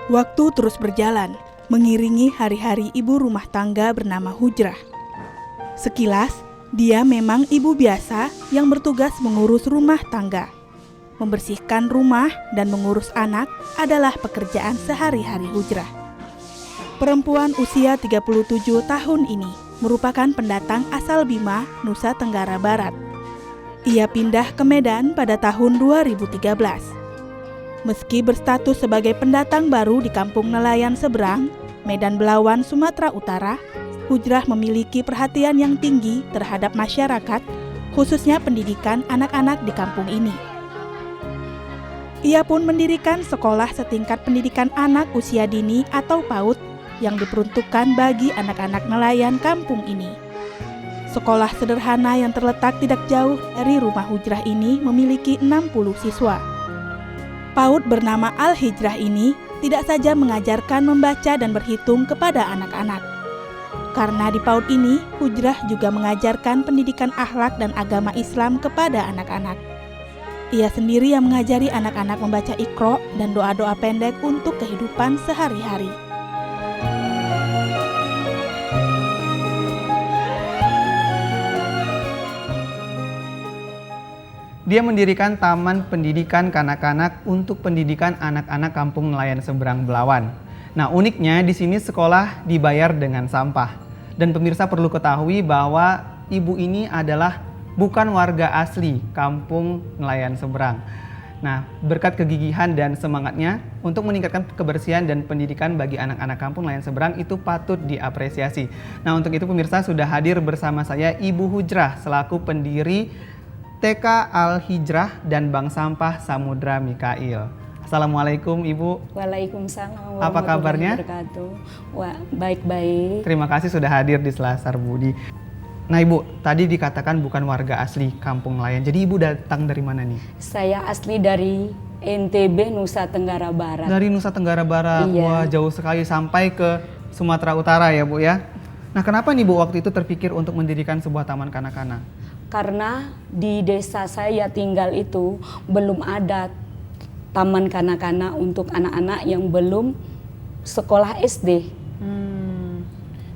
Waktu terus berjalan, mengiringi hari-hari ibu rumah tangga bernama Hujrah. Sekilas, dia memang ibu biasa yang bertugas mengurus rumah tangga. Membersihkan rumah dan mengurus anak adalah pekerjaan sehari-hari Hujrah. Perempuan usia 37 tahun ini merupakan pendatang asal Bima, Nusa Tenggara Barat. Ia pindah ke Medan pada tahun 2013. Meski berstatus sebagai pendatang baru di kampung nelayan seberang, Medan Belawan, Sumatera Utara, Hujrah memiliki perhatian yang tinggi terhadap masyarakat, khususnya pendidikan anak-anak di kampung ini. Ia pun mendirikan sekolah setingkat pendidikan anak usia dini atau PAUD yang diperuntukkan bagi anak-anak nelayan kampung ini. Sekolah sederhana yang terletak tidak jauh dari rumah Hujrah ini memiliki 60 siswa. PAUD bernama Al-Hijrah ini tidak saja mengajarkan membaca dan berhitung kepada anak-anak. Karena di PAUD ini, Hujrah juga mengajarkan pendidikan akhlak dan agama Islam kepada anak-anak. Ia sendiri yang mengajari anak-anak membaca Iqra dan doa-doa pendek untuk kehidupan sehari-hari. Dia mendirikan taman pendidikan kanak-kanak untuk pendidikan anak-anak kampung nelayan seberang Belawan. Nah, uniknya di sini sekolah dibayar dengan sampah. Dan pemirsa perlu ketahui bahwa ibu ini adalah bukan warga asli kampung nelayan seberang. Nah, berkat kegigihan dan semangatnya untuk meningkatkan kebersihan dan pendidikan bagi anak-anak kampung nelayan seberang itu patut diapresiasi. Nah, untuk itu pemirsa sudah hadir bersama saya Ibu Hujrah selaku pendiri TK Al-Hijrah dan Bank Sampah Samudra Mikail. Assalamualaikum Ibu. Waalaikumsalam. Apa kabarnya? Wah, baik-baik. Terima kasih sudah hadir di Selasar Budi. Nah Ibu, tadi dikatakan bukan warga asli kampung nelayan. Jadi Ibu datang dari mana nih? Saya asli dari NTB, Nusa Tenggara Barat. Dari Nusa Tenggara Barat. Iya. Wah, jauh sekali sampai ke Sumatera Utara ya Bu ya. Nah kenapa nih Bu waktu itu terpikir untuk mendirikan sebuah taman kanak-kanak? Karena di desa saya tinggal itu belum ada taman kanak-kanak untuk anak-anak yang belum sekolah SD.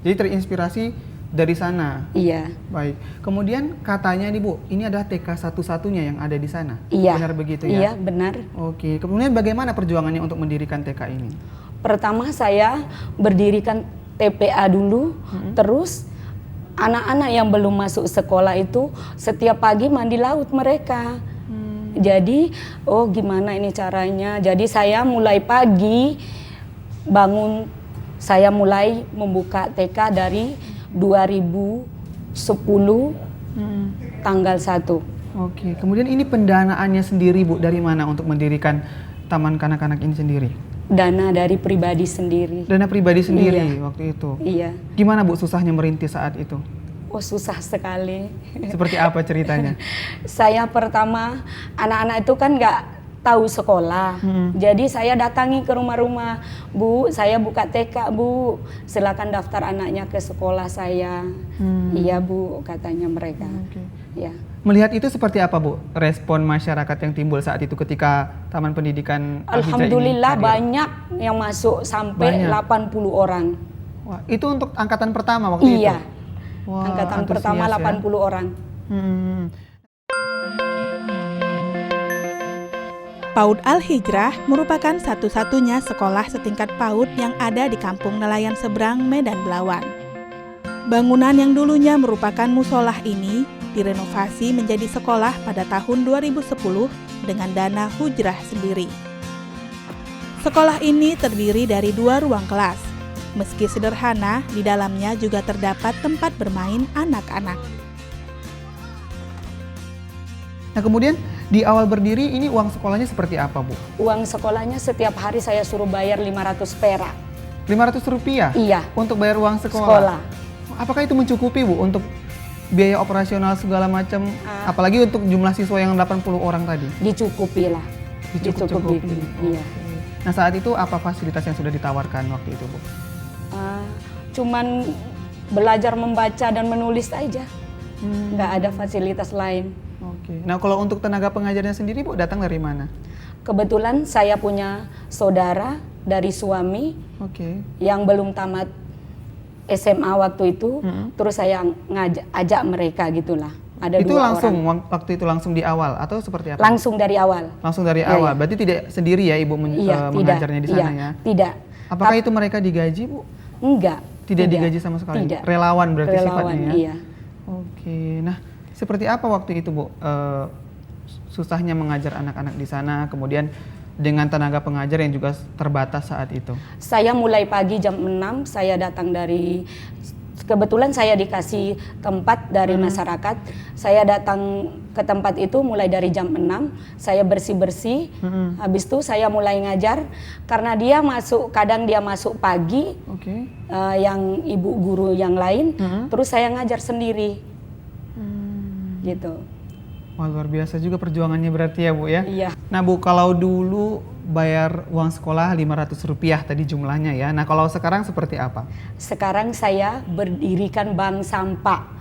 Jadi terinspirasi dari sana? Iya. Baik. Kemudian katanya nih Bu, ini adalah TK satu-satunya yang ada di sana? Iya. Benar begitu ya? Iya, benar. Oke. Kemudian bagaimana perjuangannya untuk mendirikan TK ini? Pertama saya berdirikan TPA dulu, terus anak-anak yang belum masuk sekolah itu setiap pagi mandi laut mereka. Jadi, oh gimana ini caranya? Jadi saya mulai pagi bangun, saya mulai membuka TK dari 2010 tanggal 1. Oke. Kemudian ini pendanaannya sendiri Bu, dari mana untuk mendirikan taman kanak-kanak ini sendiri? Dana dari pribadi sendiri. Dana pribadi sendiri Iya. waktu itu? Iya. Gimana Bu susahnya merintis saat itu? Oh susah sekali. Seperti apa ceritanya? Saya pertama, anak-anak itu kan nggak tahu sekolah. Jadi saya datangi ke rumah-rumah. Bu, saya buka TK Bu, silakan daftar anaknya ke sekolah saya. Iya Bu, katanya mereka. Ya. Melihat itu seperti apa Bu respon masyarakat yang timbul saat itu ketika Taman Pendidikan Al-Hijrah ini Alhamdulillah hadir? banyak yang masuk sampai Banyak. 80 orang. Wah, itu untuk angkatan pertama waktu itu? Iya. Wah, Angkatan antusias pertama ya. 80 orang. PAUD Al-Hijrah merupakan satu-satunya sekolah setingkat PAUD yang ada di kampung nelayan seberang Medan Belawan. Bangunan yang dulunya merupakan musolah ini direnovasi menjadi sekolah pada tahun 2010 dengan dana Hujrah sendiri. Sekolah ini terdiri dari 2 ruang kelas. Meski sederhana, di dalamnya juga terdapat tempat bermain anak-anak. Nah kemudian di awal berdiri ini uang sekolahnya seperti apa Bu? Uang sekolahnya setiap hari saya suruh bayar 500 perak. 500 rupiah? Iya. Untuk bayar uang Sekolah. Apakah itu mencukupi Bu untuk biaya operasional segala macam? Apalagi untuk jumlah siswa yang 80 orang tadi? Dicukupi lah. Dicukupi. Iya. Nah saat itu apa fasilitas yang sudah ditawarkan waktu itu Bu? Cuman belajar membaca dan menulis aja. Nggak ada fasilitas lain. Oke. Nah kalau untuk tenaga pengajarnya sendiri Bu datang dari mana? Kebetulan saya punya saudara dari suami Oke. yang belum tamat SMA waktu itu, terus saya ajak mereka gitulah. Ada Itu 2 langsung orang. waktu itu langsung di awal atau seperti apa? Langsung dari awal. Langsung dari Ya, awal. ya. Berarti tidak sendiri ya Ibu Iya, mengajarnya di sana iya, ya? Tidak. Apakah itu mereka digaji, Bu? Enggak. Tidak digaji sama sekali? Tidak. Relawan berarti Relawan, sifatnya ya? iya. Oke. Nah, seperti apa waktu itu, Bu? Susahnya mengajar anak-anak di sana, kemudian dengan tenaga pengajar yang juga terbatas saat itu? Saya mulai pagi jam 6, saya datang dari, kebetulan saya dikasih tempat dari masyarakat. Saya datang ke tempat itu mulai dari jam 6, saya bersih-bersih. Habis itu saya mulai ngajar, karena kadang dia masuk pagi, Oke. yang ibu guru yang lain, terus saya ngajar sendiri. Gitu. Wah, luar biasa juga perjuangannya berarti ya, Bu ya? Iya. Nah, Bu, kalau dulu bayar uang sekolah Rp500 tadi jumlahnya ya. Nah, kalau sekarang seperti apa? Sekarang saya berdirikan bank sampah.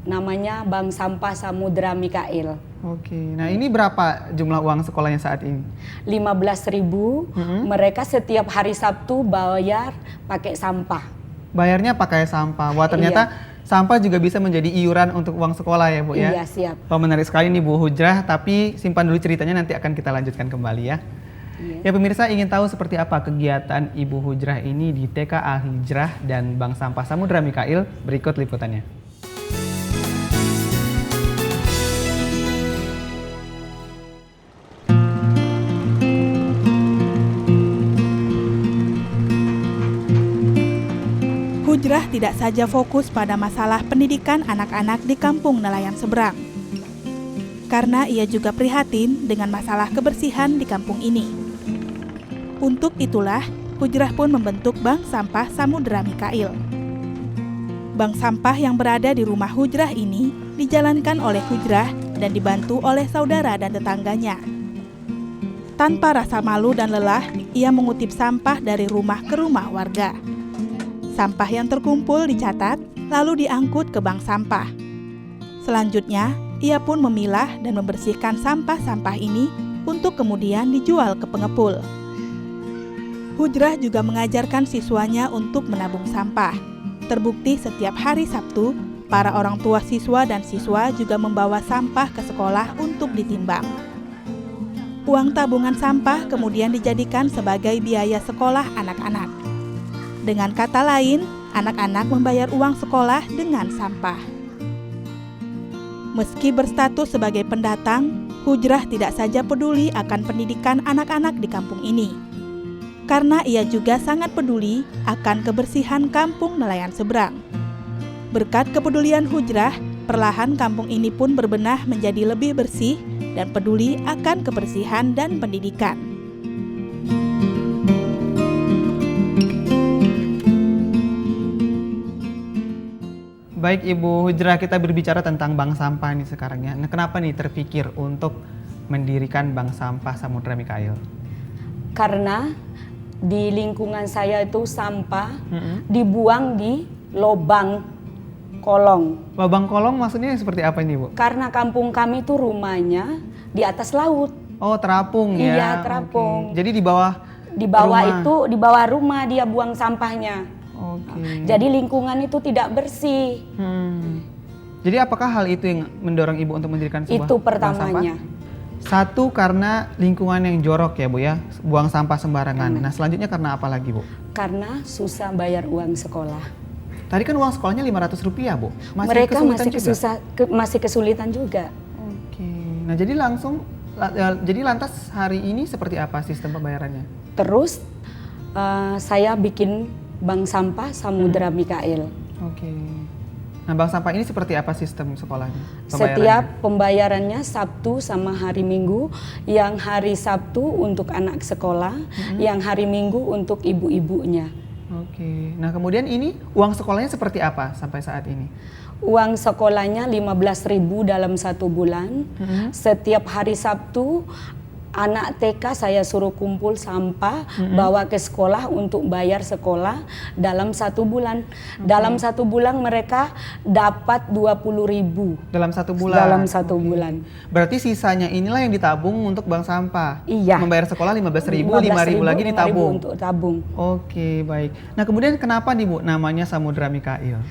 Namanya Bank Sampah Samudra Mikail. Oke. Nah, ini berapa jumlah uang sekolahnya saat ini? 15.000. Mereka setiap hari Sabtu bayar pakai sampah. Bayarnya pakai sampah. Wah, ternyata sampah juga bisa menjadi iuran untuk uang sekolah ya, Bu ya? Iya, siap. Oh, menarik sekali nih Bu Hujrah, tapi simpan dulu ceritanya, nanti akan kita lanjutkan kembali ya. Iya. Ya pemirsa, ingin tahu seperti apa kegiatan Ibu Hujrah ini di TK Al Hijrah dan Bank Sampah Samudra Mikail? Berikut liputannya. Hujrah tidak saja fokus pada masalah pendidikan anak-anak di kampung nelayan seberang, karena ia juga prihatin dengan masalah kebersihan di kampung ini. Untuk itulah, Hujrah pun membentuk Bank Sampah Samudra Mikail. Bank sampah yang berada di rumah Hujrah ini dijalankan oleh Hujrah dan dibantu oleh saudara dan tetangganya. Tanpa rasa malu dan lelah, ia mengutip sampah dari rumah ke rumah warga. Sampah yang terkumpul dicatat, lalu diangkut ke bank sampah. Selanjutnya, ia pun memilah dan membersihkan sampah-sampah ini untuk kemudian dijual ke pengepul. Hujrah juga mengajarkan siswanya untuk menabung sampah. Terbukti setiap hari Sabtu, para orang tua siswa dan siswa juga membawa sampah ke sekolah untuk ditimbang. Uang tabungan sampah kemudian dijadikan sebagai biaya sekolah anak-anak. Dengan kata lain, anak-anak membayar uang sekolah dengan sampah. Meski berstatus sebagai pendatang, Hujrah tidak saja peduli akan pendidikan anak-anak di kampung ini, karena ia juga sangat peduli akan kebersihan kampung nelayan seberang. Berkat kepedulian Hujrah, perlahan kampung ini pun berbenah menjadi lebih bersih dan peduli akan kebersihan dan pendidikan. Baik Ibu Hujrah, kita berbicara tentang bank sampah ini sekarang ya. Nah, kenapa nih terpikir untuk mendirikan Bank Sampah Samudra Mikail? Karena di lingkungan saya itu sampah dibuang di lubang kolong. Lubang kolong maksudnya seperti apa ini, Bu? Karena kampung kami itu rumahnya di atas laut. Oh, terapung ya? Iya, terapung. Oke. Jadi di bawah rumah. Itu di bawah rumah dia buang sampahnya. Oke. Jadi lingkungan itu tidak bersih. Jadi apakah hal itu yang mendorong Ibu untuk mendirikan sebuah Itu bank pertamanya. sampah? Satu, karena lingkungan yang jorok ya Bu ya, buang sampah sembarangan. Nah, selanjutnya karena apa lagi Bu? Karena susah bayar uang sekolah. Tadi kan uang sekolahnya Rp500 Bu. Mereka kesulitan masih juga? masih kesulitan juga. Oke. Nah, jadi lantas hari ini seperti apa sistem pembayarannya? Terus saya bikin Bank Sampah Samudra Mikail. Oke. Nah, bank sampah ini seperti apa sistem sekolahnya? Setiap pembayarannya Sabtu sama hari Minggu. Yang hari Sabtu untuk anak sekolah, yang hari Minggu untuk ibu-ibunya. Oke. Nah, kemudian ini uang sekolahnya seperti apa sampai saat ini? Uang sekolahnya 15.000 dalam 1 bulan. Setiap hari Sabtu anak TK saya suruh kumpul sampah, bawa ke sekolah untuk bayar sekolah dalam 1 bulan. Dalam 1 bulan mereka dapat 20.000. Dalam 1 bulan? Dalam 1 bulan. Berarti sisanya inilah yang ditabung untuk bank sampah? Iya. Membayar sekolah 15.000, 5.000 lagi ditabung? Untuk tabung. Oke, baik. Nah kemudian kenapa nih Bu namanya Samudra Mikail?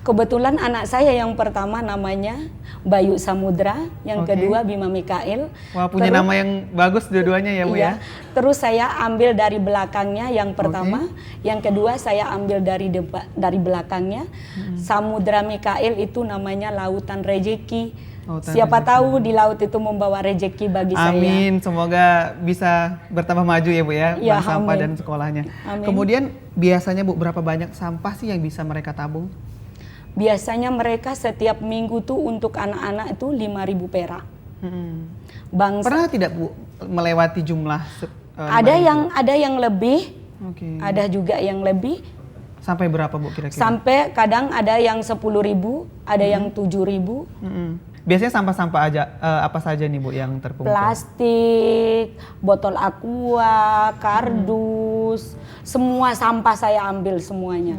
Kebetulan anak saya yang pertama namanya Bayu Samudra, yang kedua Bima Mikail. Wah, punya nama yang bagus dua-duanya ya Bu ya? Terus saya ambil dari belakangnya yang pertama, yang kedua saya ambil dari belakangnya. Samudra Mikail itu namanya lautan rejeki. Siapa tahu di laut itu membawa rejeki bagi saya. Amin, semoga bisa bertambah maju ya Bu ya, bank sampah dan sekolahnya. Amin. Kemudian biasanya Bu berapa banyak sampah sih yang bisa mereka tabung? Biasanya mereka setiap minggu tuh untuk anak-anak itu 5.000 perak. Pernah tidak Bu melewati jumlah? Ada yang lebih, ada juga yang lebih. Sampai berapa Bu kira-kira? Sampai kadang ada yang 10.000, ada yang 7.000. Biasanya sampah-sampah apa saja nih Bu yang terkumpul? Plastik, botol aqua, kardus, semua sampah saya ambil semuanya.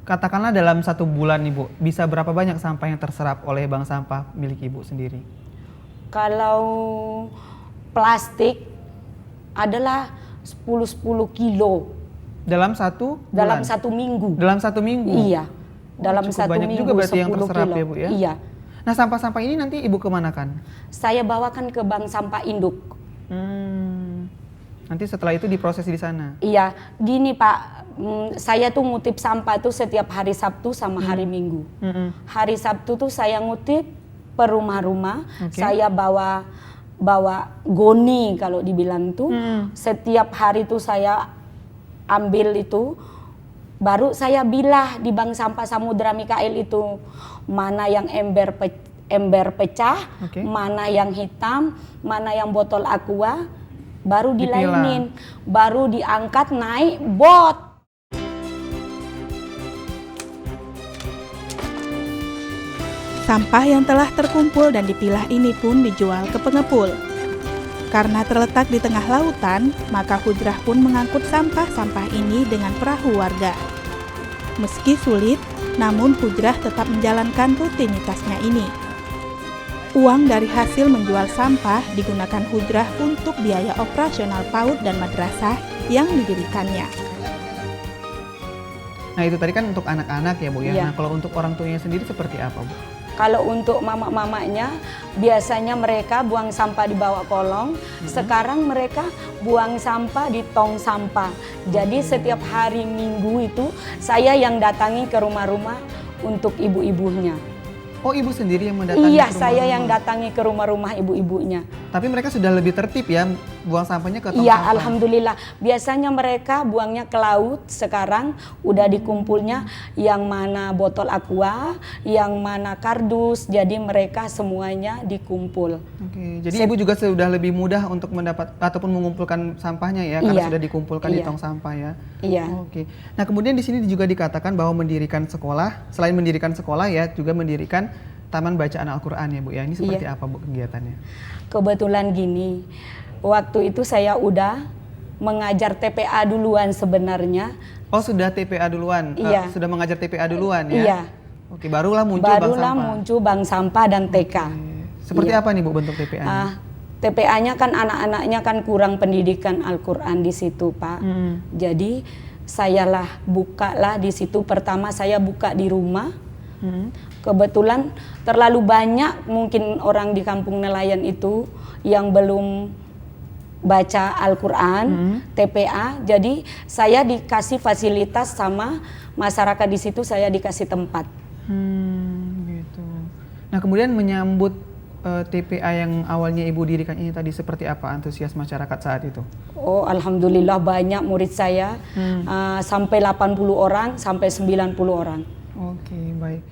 Katakanlah dalam 1 bulan nih Bu, bisa berapa banyak sampah yang terserap oleh bank sampah milik Ibu sendiri? Kalau plastik adalah 10 kilo. Dalam 1 bulan? Dalam 1 minggu. Dalam 1 minggu? Iya. Dalam 1 banyak minggu juga berarti yang 10 terserap kilo. ya Bu ya? Iya. Nah sampah-sampah ini nanti Ibu kemanakan? Saya bawakan ke bank sampah induk. Nanti setelah itu diproses di sana? Iya, gini Pak, saya tuh ngutip sampah tuh setiap hari Sabtu sama hari Minggu. Hari Sabtu tuh saya ngutip per rumah-rumah, saya bawa goni kalau dibilang tuh. Setiap hari tuh saya ambil itu, baru saya bilah di bank sampah Samudra Mikail itu mana yang ember pecah, mana yang hitam, mana yang botol aqua. Baru dilainin, baru diangkat naik bot. Sampah yang telah terkumpul dan dipilah ini pun dijual ke pengepul. Karena terletak di tengah lautan, maka Hujrah pun mengangkut sampah-sampah ini dengan perahu warga. Meski sulit, namun Hujrah tetap menjalankan rutinitasnya ini. Uang dari hasil menjual sampah digunakan Hujrah untuk biaya operasional PAUD dan madrasah yang didirikannya. Nah itu tadi kan untuk anak-anak ya Bu ya. Iya. Nah kalau untuk orang tuanya sendiri seperti apa Bu? Kalau untuk mama-mamanya, biasanya mereka buang sampah di bawah kolong. Sekarang mereka buang sampah di tong sampah. Jadi setiap hari Minggu itu saya yang datangi ke rumah-rumah untuk ibu-ibunya. Oh Ibu sendiri yang mendatangi Iya, ke rumah-rumah? saya yang datangi ke rumah-rumah ibu-ibunya. Tapi mereka sudah lebih tertib ya buang sampahnya ke tong Iya, sampah? alhamdulillah. Biasanya mereka buangnya ke laut, sekarang udah dikumpulnya yang mana botol aqua, yang mana kardus, jadi mereka semuanya dikumpul. Oke, jadi Ibu juga sudah lebih mudah untuk mendapat ataupun mengumpulkan sampahnya ya, karena sudah dikumpulkan di tong sampah ya. Iya. Oke. Nah kemudian di sini juga dikatakan bahwa mendirikan sekolah, selain mendirikan sekolah ya, juga mendirikan Taman Bacaan Al-Quran ya Bu ya. Ini seperti apa Bu kegiatannya? Kebetulan gini, waktu itu saya udah mengajar TPA duluan sebenarnya. Oh sudah TPA duluan? Iya. Sudah mengajar TPA duluan ya? Iya. Oke, barulah muncul bank sampah? muncul bank sampah dan TK. Seperti apa nih Bu bentuk TPA-nya? TPA-nya kan anak-anaknya kan kurang pendidikan Al-Quran di situ Pak. Jadi sayalah bukalah di situ. Pertama saya buka di rumah. Kebetulan terlalu banyak mungkin orang di kampung nelayan itu yang belum baca Al-Quran, TPA. Jadi saya dikasih fasilitas sama masyarakat di situ, saya dikasih tempat. Gitu. Nah kemudian menyambut TPA yang awalnya Ibu dirikan ini tadi seperti apa antusias masyarakat saat itu? Oh alhamdulillah banyak murid saya, sampai 80 orang, sampai 90 orang. Oke, baik.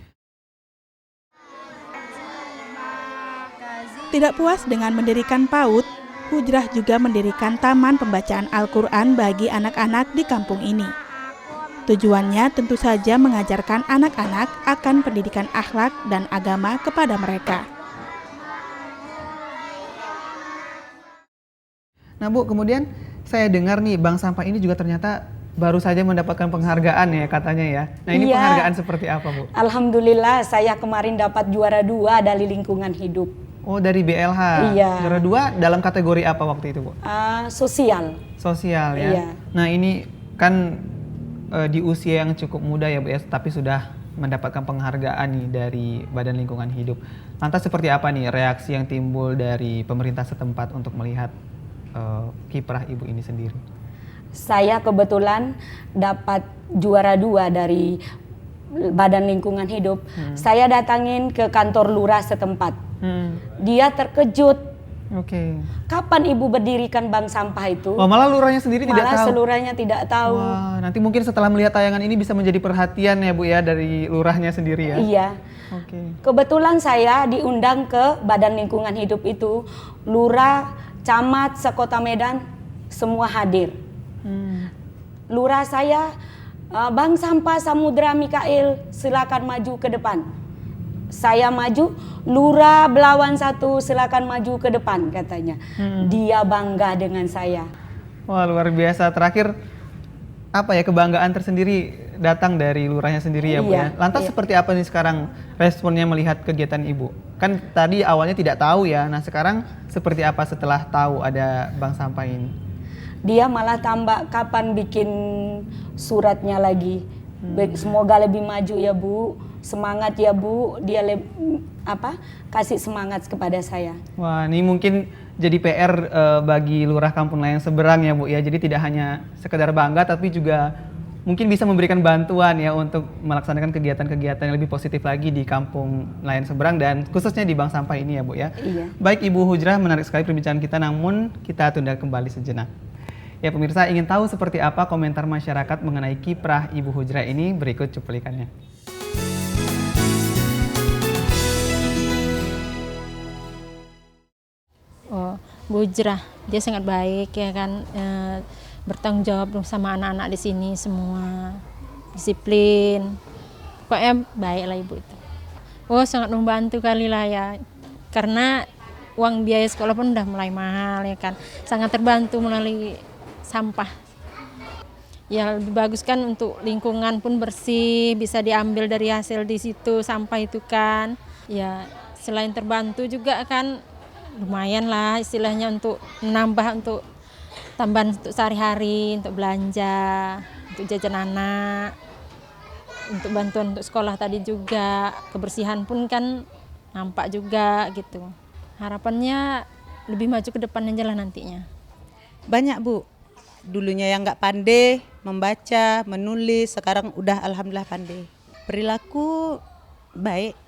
Tidak puas dengan mendirikan PAUD, Hujrah juga mendirikan Taman Pembacaan Al-Quran bagi anak-anak di kampung ini. Tujuannya tentu saja mengajarkan anak-anak akan pendidikan akhlak dan agama kepada mereka. Nah Bu, kemudian saya dengar nih bank sampah ini juga ternyata baru saja mendapatkan penghargaan ya katanya ya. Nah ini Iya. penghargaan seperti apa Bu? Alhamdulillah saya kemarin dapat juara 2 dari lingkungan hidup. Oh dari BLH. Iya. Juara 2 dalam kategori apa waktu itu Bu? Sosial. Sosial ya. Iya. Nah ini kan di usia yang cukup muda ya Bu ya, tapi sudah mendapatkan penghargaan nih dari Badan Lingkungan Hidup. Lantas seperti apa nih reaksi yang timbul dari pemerintah setempat untuk melihat kiprah Ibu ini sendiri? Saya kebetulan dapat juara 2 dari Badan Lingkungan Hidup. Saya datangin ke kantor lurah setempat. Dia terkejut. Oke. Kapan ibu berdirikan bank sampah itu? Wah, malah lurahnya sendiri tidak Malah tahu. seluruhnya tidak tahu. Wah, nanti mungkin setelah melihat tayangan ini bisa menjadi perhatian ya Bu ya dari lurahnya sendiri ya. Iya. Oke. Kebetulan saya diundang ke Badan Lingkungan Hidup itu, lurah, camat, sekota Medan, semua hadir. Lurah saya, Bank Sampah Samudra Mikael, silakan maju ke depan. Saya maju, Lurah Belawan 1 silakan maju ke depan katanya. Dia bangga dengan saya. Wah, luar biasa. Terakhir apa ya, kebanggaan tersendiri datang dari lurahnya sendiri ya Bu Iya, ya. Lantas iya. seperti apa nih sekarang responnya melihat kegiatan Ibu? Kan tadi awalnya tidak tahu ya. Nah, sekarang seperti apa setelah tahu ada bank sampah ini? Dia malah tambah kapan bikin suratnya lagi. Semoga lebih maju ya Bu. Semangat ya Bu. Dia kasih semangat kepada saya. Wah, ini mungkin jadi PR bagi Lurah Kampung Layang Seberang ya Bu ya. Jadi tidak hanya sekedar bangga tapi juga mungkin bisa memberikan bantuan ya untuk melaksanakan kegiatan-kegiatan yang lebih positif lagi di Kampung Layang Seberang dan khususnya di bank sampah ini ya Bu ya. Iya. Baik Ibu Hujrah, menarik sekali perbincangan kita, namun kita tunda kembali sejenak. Ya pemirsa, ingin tahu seperti apa komentar masyarakat mengenai kiprah Ibu Hujrah ini? Berikut cuplikannya. Oh, Bu Hujrah, dia sangat baik ya kan, bertanggung jawab sama anak-anak di sini semua, disiplin, pokoknya baik lah ibu itu. Oh sangat membantu kali lah ya, karena uang biaya sekolah pun udah mulai mahal ya kan, sangat terbantu melalui sampah. Ya lebih bagus kan untuk lingkungan pun bersih, bisa diambil dari hasil di situ sampah itu kan. Ya selain terbantu juga kan lumayan lah istilahnya untuk menambah untuk tambahan untuk sehari-hari, untuk belanja, untuk jajan anak, untuk bantuan untuk sekolah tadi juga, kebersihan pun kan nampak juga gitu. Harapannya lebih maju ke depan aja lah nantinya. Banyak Bu, dulunya yang nggak pandai membaca, menulis, sekarang udah alhamdulillah pandai. Perilaku baik.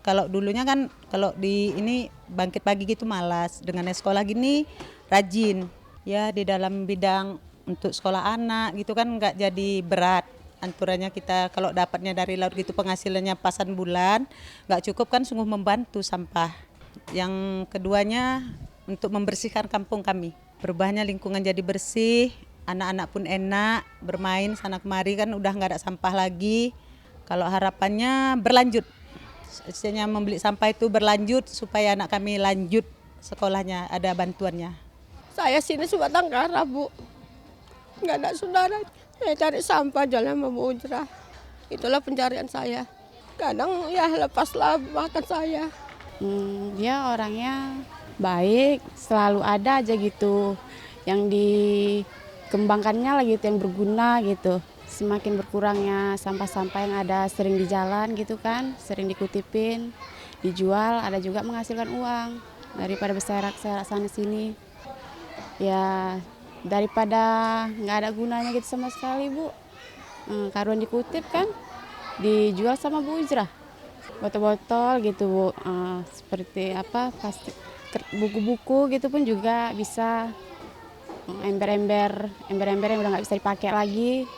Kalau dulunya kan kalau di ini bangkit pagi gitu malas, dengan sekolah gini rajin. Ya di dalam bidang untuk sekolah anak gitu kan nggak jadi berat. Anturannya kita kalau dapatnya dari laut gitu penghasilannya pasan bulan, nggak cukup kan sungguh membantu sampah. Yang keduanya untuk membersihkan kampung kami. Perubahannya lingkungan jadi bersih, anak-anak pun enak, bermain sana kemari kan udah nggak ada sampah lagi. Kalau harapannya berlanjut. Istilahnya membeli sampah itu berlanjut supaya anak kami lanjut sekolahnya, ada bantuannya. Saya sini sebatang kara Bu, nggak ada saudara. Saya cari sampah jalan sama Bu Hujrah. Itulah pencarian saya. Kadang ya lepaslah makan saya. Dia orangnya baik, selalu ada aja gitu. Yang dikembangkannya lagi gitu, yang berguna gitu. Semakin berkurangnya sampah-sampah yang ada sering di jalan gitu kan, sering dikutipin, dijual, ada juga menghasilkan uang daripada berserak-serak sana sini. Ya daripada nggak ada gunanya gitu sama sekali Bu. Karuan dikutip kan, dijual sama Bu Hujrah. Botol-botol gitu Bu, seperti apa, plastik, buku-buku gitu pun juga bisa. Ember-ember yang udah nggak bisa dipakai lagi.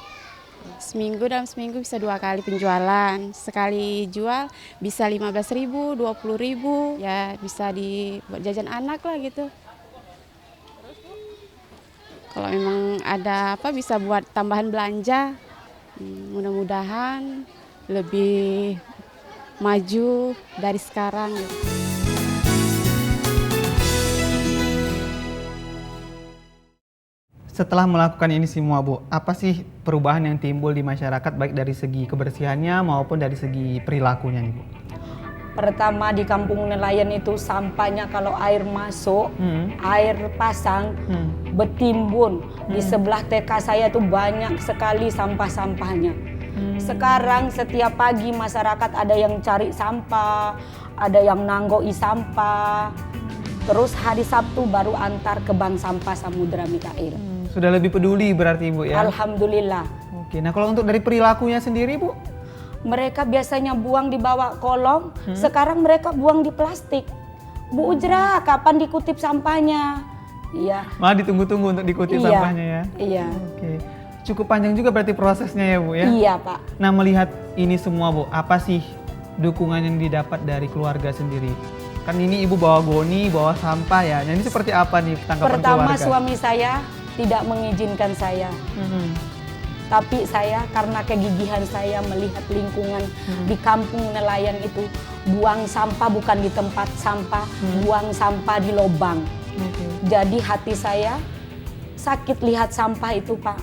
Dalam seminggu bisa 2 kali penjualan. Sekali jual bisa 15.000, 20.000, ya bisa dibuat jajan anak lah gitu. Kalau memang ada apa bisa buat tambahan belanja, mudah-mudahan lebih maju dari sekarang gitu. Setelah melakukan ini semua Bu, apa sih perubahan yang timbul di masyarakat baik dari segi kebersihannya maupun dari segi perilakunya nih Bu? Pertama di kampung nelayan itu sampahnya kalau air masuk, air pasang, bertimbun. Di sebelah TK saya tuh banyak sekali sampah-sampahnya. Sekarang setiap pagi masyarakat ada yang cari sampah, ada yang nanggoi sampah. Terus hari Sabtu baru antar ke bank sampah Samudra Mikael. Sudah lebih peduli berarti Bu ya? Alhamdulillah. Oke, nah kalau untuk dari perilakunya sendiri Bu? Mereka biasanya buang di bawah kolong, sekarang mereka buang di plastik. Bu Ujrah, kapan dikutip sampahnya? Iya. Malah ditunggu-tunggu untuk dikutip sampahnya ya? Iya. Oke, cukup panjang juga berarti prosesnya ya Bu ya? Iya Pak. Nah melihat ini semua Bu, apa sih dukungan yang didapat dari keluarga sendiri? Kan ini Ibu bawa goni, bawa sampah ya, nah ini seperti apa nih tanggapan Pertama keluarga? suami saya tidak mengizinkan saya. Tapi saya karena kegigihan saya melihat lingkungan di kampung nelayan itu buang sampah bukan di tempat sampah, buang sampah di lubang. Jadi hati saya sakit lihat sampah itu Pak.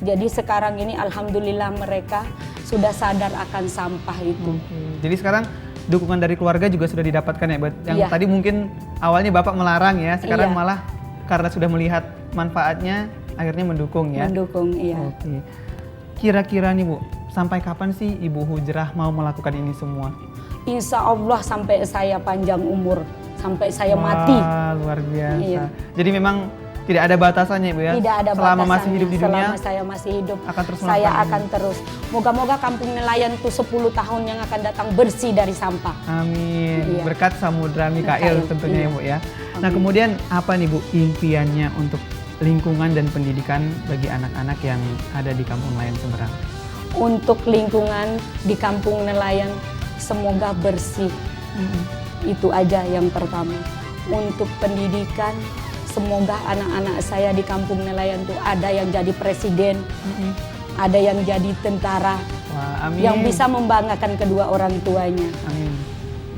Jadi sekarang ini alhamdulillah mereka sudah sadar akan sampah itu. Jadi sekarang dukungan dari keluarga juga sudah didapatkan ya, yang Iya. tadi mungkin awalnya Bapak melarang ya, sekarang Iya. malah karena sudah melihat manfaatnya akhirnya mendukung ya. Mendukung, iya. Oke. Kira-kira nih Bu, sampai kapan sih Ibu Hujrah mau melakukan ini semua? Insya Allah sampai saya panjang umur, sampai saya mati. Wah, luar biasa. Iya. Jadi memang tidak ada batasannya Bu ya? Tidak ada Selama batasannya. masih hidup di dunia, Selama saya masih hidup, akan terus saya melakukan akan ini. terus. Moga-moga kampung nelayan itu 10 tahun yang akan datang bersih dari sampah. Amin. Iya. Berkat Samudra Mikael Mikael, tentunya iya. ya Bu ya. Nah Amin. kemudian apa nih Bu impiannya untuk lingkungan dan pendidikan bagi anak-anak yang ada di kampung nelayan seberang? Untuk lingkungan di kampung nelayan semoga bersih. Itu aja yang pertama. Untuk pendidikan semoga anak-anak saya di kampung nelayan tuh ada yang jadi presiden, ada yang jadi tentara, Wah, amin. yang bisa membanggakan kedua orang tuanya. Amin.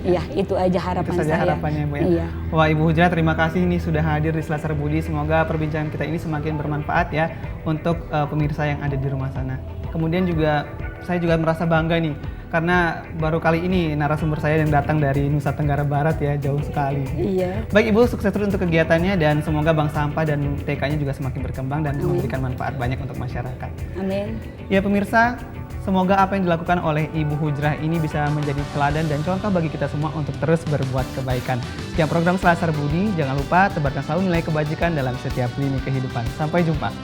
Iya, itu aja harapan Itu saja saya. harapannya Bu ya. Iya. Wah Ibu Hujrah terima kasih nih sudah hadir di Selasar Budi. Semoga perbincangan kita ini semakin bermanfaat ya untuk pemirsa yang ada di rumah sana. Kemudian juga saya juga merasa bangga nih karena baru kali ini narasumber saya yang datang dari Nusa Tenggara Barat ya, jauh sekali. Iya. Baik Ibu, sukses terus untuk kegiatannya dan semoga Bank Sampah dan TK-nya juga semakin berkembang dan memberikan manfaat banyak untuk masyarakat. Amin. Ya pemirsa, semoga apa yang dilakukan oleh Ibu Hujrah ini bisa menjadi teladan dan contoh bagi kita semua untuk terus berbuat kebaikan. Sekian program Selasar Budi, jangan lupa tebarkan selalu nilai kebajikan dalam setiap lini kehidupan. Sampai jumpa.